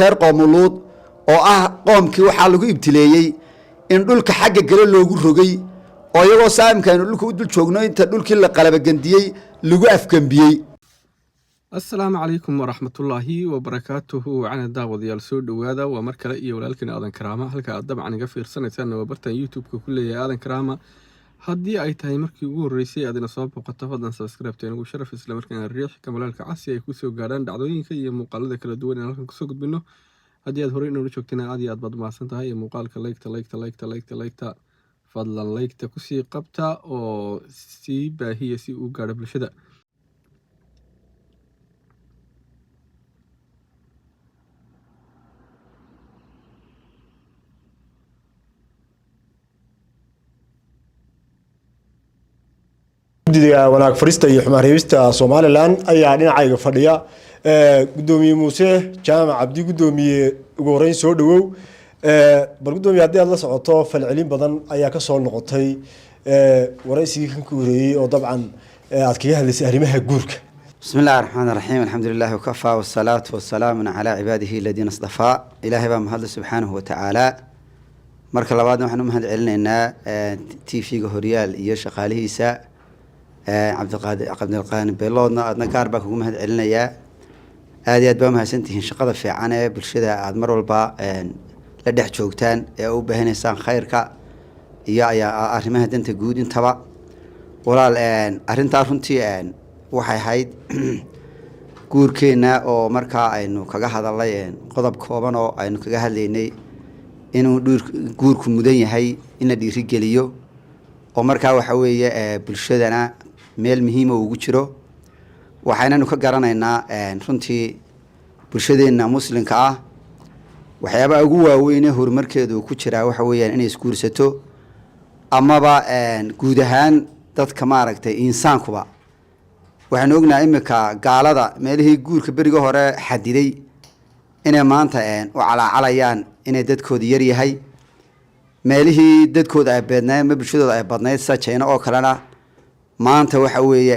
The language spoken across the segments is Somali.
reer qoomuluud oo ah qoomkii waxaa lagu ibtileeyey in dhulka xagga gale loogu rogay oo iyagoo saamka aynu dhulka u dul joogno inta dhulkii la qalabagandiyey lagu afgambiyey. السلام عليكم ورحمة الله وبركاته وعنا داود يا السود وهذا ومركلة إيه ولكن آذان كرامة هلك أدب عن قفير سنة سنة وبرتن يوتيوب كل آذان كرامة هدي أي تاي مركي يقول رئيسي أدينا صوب وقد تفضل سبسكرايب تاني وشرف إسلام مركنا الريح كمال الكعاسي يكوسي وقاران دعوين كي مقالة كلا دوين لكن كسوق منه هدي أدهورين ورشوكتنا عادي أدبض مع سنتها هي مقال كلايكتا فضلا لايكتا كسي قبتا أو سيبا هي سي وقارب لشدا wanaag farista iyo xumaan reebista Soomaaliland ayaa dhinacayga fadhiya gudoomiye Muuse Jaamac Cabdi gudoomiye ugu horeyn soo dhawow bal gudoomiye hadii aad la socoto falcelin badan ayaa ka soo noqotay waraysigii kan ku horeeyay oo dabcan aad kaga hadlaysay arrimaha guurka. بسم الله الرحمن الرحيم الحمد لله وكفى والصلاة والسلام على عباده الذين اصطفى إلهي بمهد سبحانه وتعالى مركل لبعض نحن مهد علنا تي في هوريال iyo shaqaalihiisa عبد القادر بيلودنا أدنى كاربك ومهد علنا يا هذه أدبا مهسنتهن شقة في عنا بالشدة أدمر والبا لدح جوجتان أو بهن إنسان خيرك يا أرمها دنت جود انتبع ولا الآن أرنت أرنتي waxay hayd guurkeena oo markaa aynu kaga hadalay qodob kooban oo aynu kaga hadlaynay inuu guurku mudan yahay in la dhiiri geliyo oo markaa waxa weeye bulshadana meel muhiim ah ugu jiro waxaananu ka garanaynaa runtii bulshadeena muslimka ah waxyaabo ugu waaweyn ee horumarkeedu ku jira waxa weeyaan inay isguursato amaba guud ahaan dadka maaragtay insaankuba waxaan ognahay imika gaalada meelihii guurka bariga hore xadiday inay maanta u calaacalayaan inay dadkooda yar yahay meelihii dadkooda ay beednaayeen ma bulshadooda ay badnayd sida China oo kalena maanta waxa weeye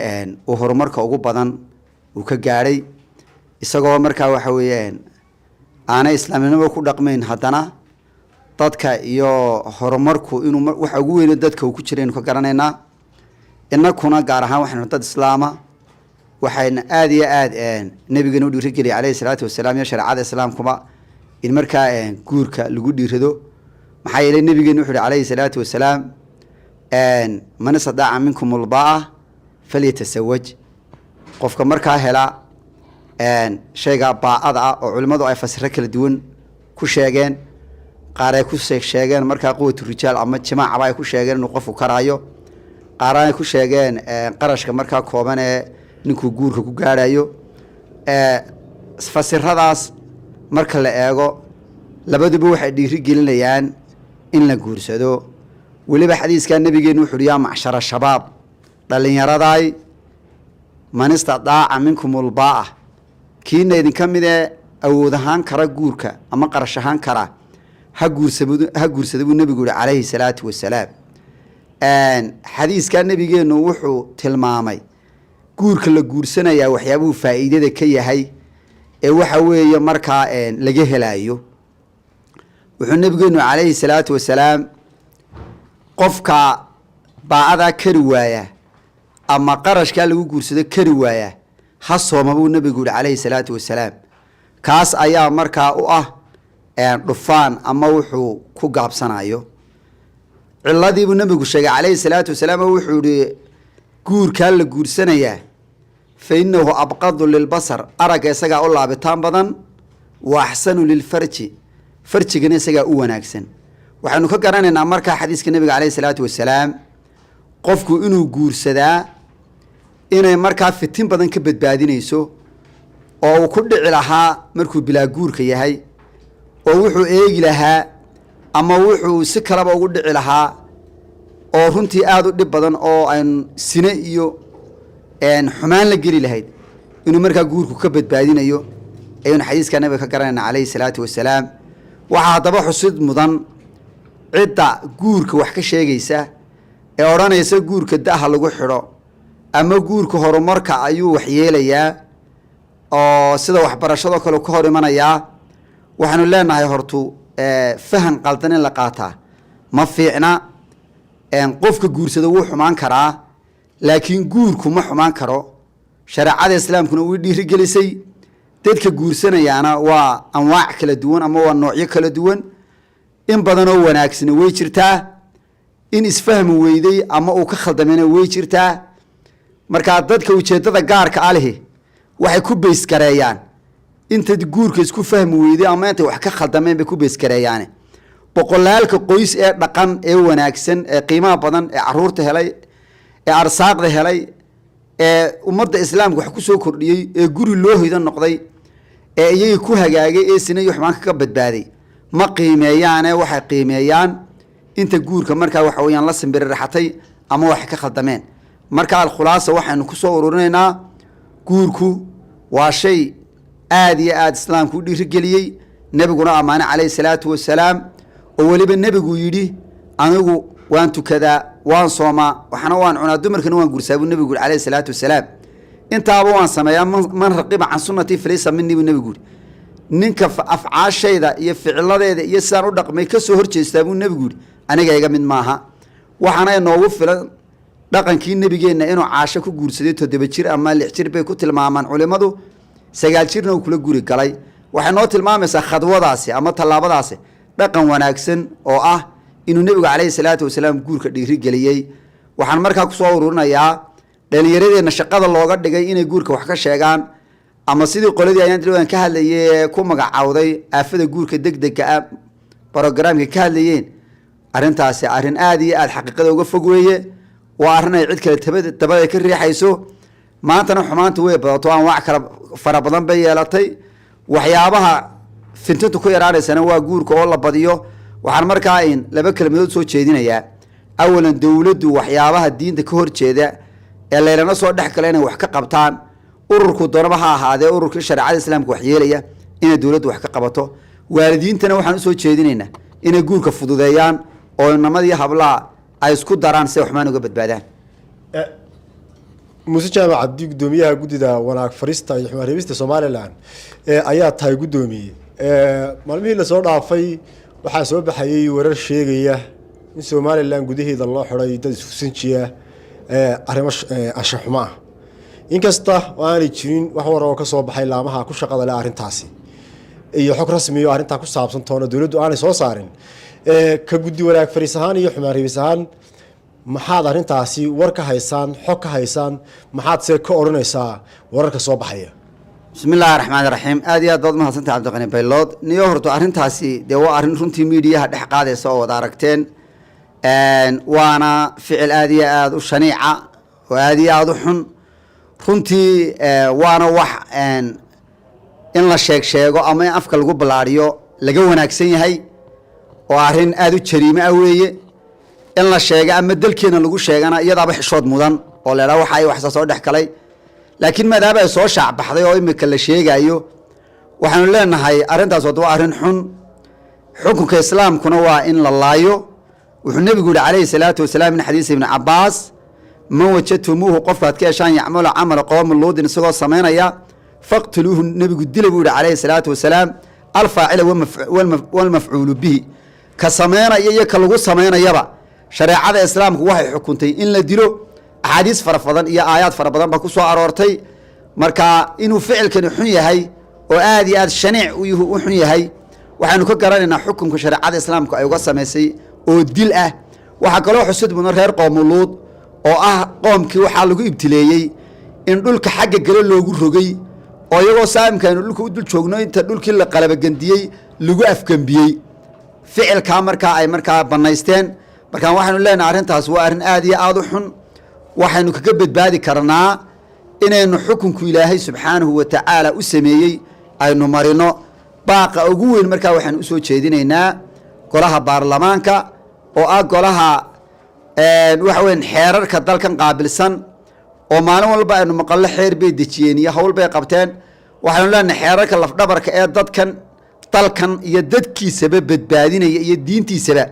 uu horumarka ugu badan uu ka gaaray isagoo markaa waxa weeye aanay islaaminimo ku dhaqmayn haddana dadka iyo horumarku inuu waxa ugu weyn dadka uu ku jireen ka garanaynaa inakuna gaar ahaan waxaan dad islaama waxayna aad iyo aad nabigeena u dhiirigeliyay calayhi salaatu wasalaam iyo shariicada islaamkuba in markaa guurka lagu dhiirado maxaa yeelay nabigeena wuxuu calayhi salaatu wasalaam man sadaaca minkum albaa falyatasawaj qofka markaa hela shayga baa'ada oo culimadu ay fasiro kala duwan ku sheegeen qaar ay ku sheegeen markaa quwwatu rijaal ama jamaaca ay ku sheegeen inuu qofku karaayo qaar ay ku sheegeen qarashka markaa kooban ee ninku guurka ku gaarayo fasiradaas marka la eego labaduba waxay dhiiri gelinayaan in la guursado waliba xadiiska nabigeenu wuxuu yaa macshara shabaab dhalinyaraday manista daaca minkum albaa kiina idin kamid awood ahaan kara guurka ama qarash ahaan kara ha guursado nabigu calayhi salaatu wasalaam xadiiska nabigeenu wuxuu tilmaamay guurka la guursanaya waxyaabuhu faa'iidada ka yahay ee waxa weeye markaa laga helayo wuxuu nabigeenu calayhi salaatu wasalaam qofka baacada kari waaya ama qarashka lagu guursado kari waaya ha soomabuu nabigu calayhi salaatu wasalaam kaas ayaa markaa u ah dhufaan ama wuxuu ku gaabsanayo cilladii buu nabigu sheegay calayhi salaatu wasalaam wuxuu yiri guurka la guursanaya فإنه أبقض للبصر أرجع سجى الله بتام بدن وأحسن للفرج فرج جنيه سجى وناكسن وحنو كقرنا إن أمرك حديث النبي عليه الصلاة والسلام قفكو إنه جور سدا إنه أمرك في التيم بدن كبد بعدين يسو أو كل علىها مركو بلا جور كيهاي أو وحو إيج لها أما وحو سكرة بقول علىها أو هنتي أعدو بدن أو أن سنة xumaan la geli lahayd inuu markaa guurku ka badbaadinayo ayuu xadiiska nabiga ka garanayna calayhi salaatu wasalaam waxa daba xusid mudan cidda guurka wax ka sheegaysa ee oranaysa guurka daha lagu xiro ama guurka horumarka ayuu wax yeelayaa oo sida waxbarashada kale ka hor imanaya waxaanu leenahay hortu fahan qaldan in la qaataa ma fiicna qofka guursada wuu xumaan karaa laakiin guurku ma xumaan karo shareecada islaamkuna way dhiirigelisay dadka guursanayaana waa anwaac kala duwan ama waa noocyo kala duwan in badan oo wanaagsan way jirtaa in isfahmi weyday ama uu ka khaldamena way jirtaa marka dadka ujeedada gaarka ah leh waxay ku beys gareeyaan inta guurka isku fahmi weyday ama inta wax ka khaldameen bay ku beys gareeyaan boqolaalka qoys ee dhaqan ee wanaagsan ee qiimaha badan ee caruurta helay ee arsaaqda helay ee ummadda islaamka wax ku soo kordhiyay ee guri loo hoydan noqday ee iyaga ku hagaagay ee sinay wax maanka ka badbaaday ma qiimeeyaan waxay qiimeeyaan inta guurka markaa waxa weeyaan la simbiri raxatay ama wax ka khaldameen marka al khulaasa waxaanu ku soo ururinaynaa guurku waa shay aad iyo aad islaamku dhiirigeliyay nabiguna amaane calayhi salaatu wasalaam oo waliba nabigu yidhi anigu waan tukadaa waan soomaa waxna waan cunaa dumarkana waan guursaabu nabigu calayhi salaatu wasalaam intaaba waan sameeyaa man raqiba can sunnatii falaysa minni buu nabigu yidhi ninka afcaashayda iyo ficiladeeda iyo sidaan u dhaqmay ka soo horjeestaa buu nabigu yidhi aniga iga mid maaha waxaana inoogu filan dhaqankii nabigeenna inuu caasho ku guursaday 7 jir ama 6 jir bay ku tilmaamaan culimadu 9 jirna uu kula guri galay waxay noo tilmaamaysaa khadwadaasi ama tallaabadaasi dhaqan wanaagsan oo ah inuu nabigu calayhi salaatu wasalaam guurka dhiirigeliyay waxaan markaa ku soo ururinayaa dhalinyaradeenna shaqada looga dhigay inay guurka wax ka sheegaan ama sidii qoladii ayaan dilwaan ka hadlayay ku magacaawday aafada guurka degdega ah barnaamijka ka hadlayeen arrintaasi arrin aad iyo aad xaqiiqada uga fog weeye waa arrin ay cid kale tabada ka riixayso maantana xumaanta way badato aan wax kala fara badan bay yeelatay waxyaabaha fintintu ku yaraanaysana waa guurka oo la badiyo waxaan markaa in laba kelmadood soo jeedinayaa awalan dawladdu waxyaabaha diinta ka horjeeda ee leelana soo dhex kale inay wax ka qabtaan ururku doonaba ha ahaadee ururka shariicada islaamka wax yeelaya inay dawladdu wax ka qabato waalidiintana waxaan u soo jeedinaynaa inay guurka fududeeyaan oo inamadii hablaha ay isku daraan si waxmaan uga badbaadaan muuse jaamac cabdi gudoomiyaha guddida wanaag farista iyo xumaan reebista Soomaaliland ayaa tahay gudoomiye maalmihii la soo dhaafay waxaa soo baxayay warar sheegaya in Soomaaliland gudaheeda loo xiray dad isku sinjiya arrimo anshax xumo ah inkasta oo aanay jirin wax war oo ka soo baxay laamaha ku shaqada leh arrintaasi iyo xog rasmi ah arrinta ku saabsan toona dawladdu aanay soo saarin ka guddi wanaag faris ahaan iyo xumaan reebis ahaan maxaad arrintaasi war ka haysaan xog ka haysaan maxaad se ka oranaysaa wararka soo baxaya bismillaahi raxmaani raxiim aad iyo aad baad mahadsantahay cabdiqani baylood niyo horto arrintaasi dee waa arrin runtii miidiyaha dhex qaadaysa oo wada aragteen waana ficil aad iyo aad u shaniica oo aad iyo aad u xun runtii waana wax in la sheego ama in afka lagu ballaadhiyo laga wanaagsan yahay oo arrin aad u jariime ah weeye in la sheega ama dalkeena lagu sheegana iyadaaba xishood mudan oo leedahay waxa ay wax soo dhex galay laakiin maadaama ay soo shaac baxday oo imika la sheegayo waxaanu leenahay arrintaas waa arrin xun xukunka islaamkuna waa in la laayo wuxuu nabigu yiri calayhi salaatu wasalaam in xadiis ibn Abbas man wajadtumuhu qofkaad ka heshaan yacmalo camal qowm luudin isagoo sameynaya faqtuluhu nabigu dilay buu yiri calayhi salaatu wasalaam alfaacila wal mafcuul bihi ka sameynaya iyo ka lagu sameynayaba shareecada islaamku waxay xukuntay in la dilo axaadiis fara badan iyo aayaad fara badan ba ku soo aroortay marka inuu ficilkani xun yahay oo aad iyo aad shaniic u xun yahay waxaanu ka garanaynaa xukunka shareecada islaamku ay uga sameysay oo dil ah waxa kale oo xusud mudan reer qoomuluud oo ah qoomkii waxaa lagu ibtileeyay in dhulka xagga gale loogu rogay oo iyagoo saamkaanu dhulka u dul joogno inta dhulkii la qalaba gandiyey lagu afgambiyey ficilkaa markaa ay markaa banaysteen markaan waxaanu leenahay arrintaas waa arrin aad iyo aad u xun waxaynu kaga badbaadi karnaa inaynu xukunku ilaahay subxaanahu wa tacaala u sameeyey aynu marino baaqa ugu weyn markaa waxaanu usoo jeedinaynaa golaha baarlamaanka oo ah golaha waxa weyn xeerarka dalkan qaabilsan oo maalin walba aynu maqallo xeer bay dejiyeen iyo hawl bay qabteen waxaanu leenahay xeerarka lafdhabarka ee dalkan iyo dadkiisaba badbaadinaya iyo diintiisaba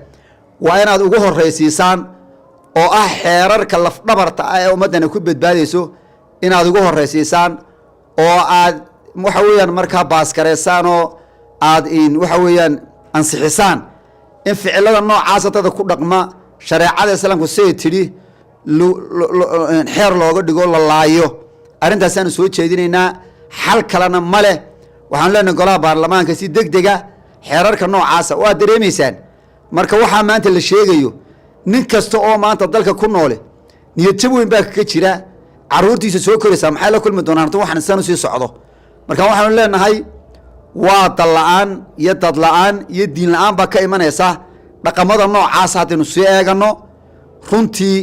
waa inaad ugu horeysiisaan oo ah xeerarka lafdhabarta ah ee ummaddana ku badbaadayso inaad ugu horeysiisaan oo aad waxa weeyaan markaa baaskareysaan oo aad waxa weeyaan ansixisaan in ficilada noocaasa dadka ku dhaqma shareecada islaamku siday tidhi xeer looga dhigo la laayo arintaasaanu soo jeedinaynaa xal kalena ma leh waxaan leenahay golaha baarlamaanka si degdega xeerarka noocaasa waa dareemaysaan marka waxaa maanta la sheegayo nin kasta oo maanta dalka ku noole niyad jab weyn baa kaga jira caruurtiisa soo koraysaa maxay la kulmi doonaan inta waxaan insaan usii socdo marka waxaanu leenahay waa dal la-aan iyo dad la-aan iyo diin la-aan baa ka imanaysa dhaqamada noocaasa haddaynu sii eegano runtii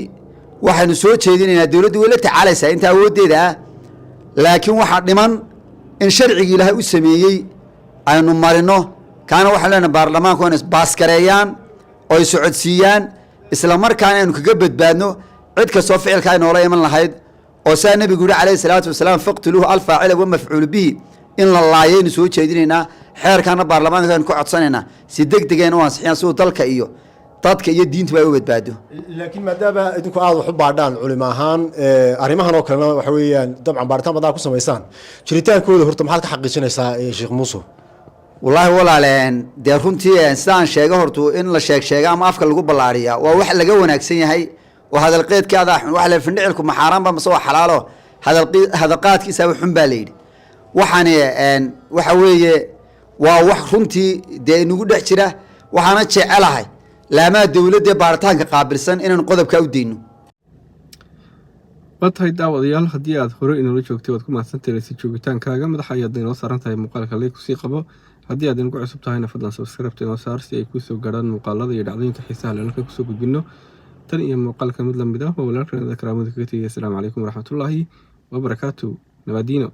waxaynu soo jeedinaynaa dowladdu way la tacaalaysaa inta awooddeeda ah laakiin waxaa dhiman in sharcigii ilaahay u sameeyey aynu marino kaana waxaan leenahay baarlamaanku inay baaskareeyaan oo ay socodsiiyaan isla markaana aynu kaga badbaadno cid kastoo ficilka ay noola iman lahayd oo saa nebigu yihi calayhi salaatu wasalaam faqtuluuhu alfaacila wamafcuulu bihi in la laayaynu soo jeedinaynaa xeerkaana baarlamaanka aynu ka codsanaynaa si degdegeen u ansixiyaan siduu dalka iyo dadka iyo diintuba ay u badbaado laakiin maadaama idinku aada wax u baadhaan culimo ahaan arrimahan oo kalena waxa weeyaan dabcan baaritaan badan ku samaysaan jiritaankooda horta maxaad ka xaqiijinaysaa sheekh muuse wallaahi walaaleen dee runtii sidaan sheega hortu in la sheega ama afka lagu ballaariya waa wax laga wanaagsan yahay oo hadalqeedkaada xun waxa la findhicilku maxaaraanba mase waa xalaalo hadalqaadkiisaaba xun baa layidhi waxaani waxa weeye waa wax runtii dee inagu dhex jira waxaana jecelahay laamaha dowladda baaritaanka qaabilsan inaan qodobkaa u deyno waa tahay daawadayaal haddii aad hore inoola joogtay waad ku mahadsantahay si joogitaankaaga madaxa ayaad inoo saaran tahay muuqaalka lay kusii qabo haddii aad inagu cusub tahayna fadlan subscribe inoo saar si ay kusoo gaadhaan muuqaalada iyo dhacdooyinka xiisaha leh halka kusoo gudbino tan iyo muuqaalka mid lamid ah waa walaalkan karaamada kaga tegaya asalaamu calaykum waraxmatullaahi wabarakaatu nabadiino